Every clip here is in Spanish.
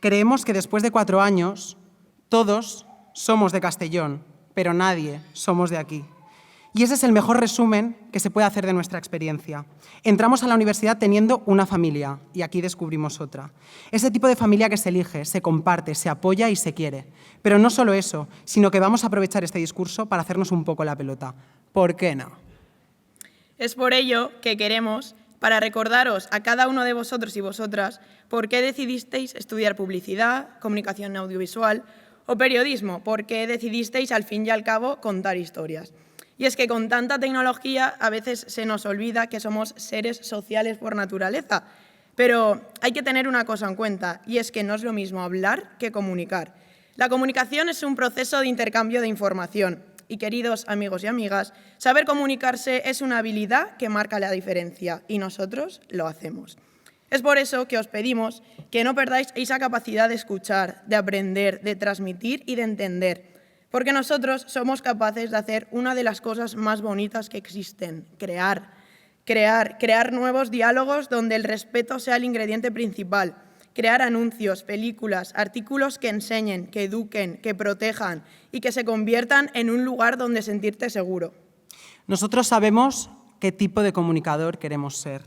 Creemos que después de 4 años, todos somos de Castellón, pero nadie somos de aquí. Y ese es el mejor resumen que se puede hacer de nuestra experiencia. Entramos a la universidad teniendo una familia y aquí descubrimos otra. Ese tipo de familia que se elige, se comparte, se apoya y se quiere. Pero no solo eso, sino que vamos a aprovechar este discurso para hacernos un poco la pelota. ¿Por qué no? Es por ello que queremos, para recordaros a cada uno de vosotros y vosotras por qué decidisteis estudiar publicidad, comunicación audiovisual o periodismo, por qué decidisteis al fin y al cabo contar historias. Y es que con tanta tecnología a veces se nos olvida que somos seres sociales por naturaleza. Pero hay que tener una cosa en cuenta, y es que no es lo mismo hablar que comunicar. La comunicación es un proceso de intercambio de información. Y queridos amigos y amigas, saber comunicarse es una habilidad que marca la diferencia, y nosotros lo hacemos. Es por eso que os pedimos que no perdáis esa capacidad de escuchar, de aprender, de transmitir y de entender. Porque nosotros somos capaces de hacer una de las cosas más bonitas que existen, crear nuevos diálogos donde el respeto sea el ingrediente principal, crear anuncios, películas, artículos que enseñen, que eduquen, que protejan y que se conviertan en un lugar donde sentirte seguro. Nosotros sabemos qué tipo de comunicador queremos ser.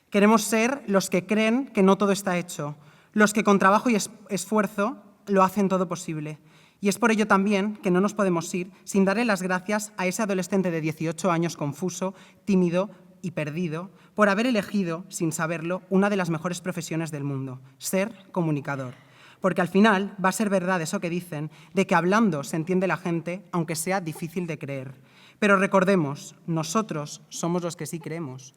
Queremos ser los que creen que no todo está hecho, los que con trabajo y esfuerzo lo hacen todo posible. Y es por ello también que no nos podemos ir sin darle las gracias a ese adolescente de 18 años confuso, tímido y perdido por haber elegido, sin saberlo, una de las mejores profesiones del mundo, ser comunicador. Porque al final va a ser verdad eso que dicen, de que hablando se entiende la gente, aunque sea difícil de creer. Pero recordemos, nosotros somos los que sí creemos.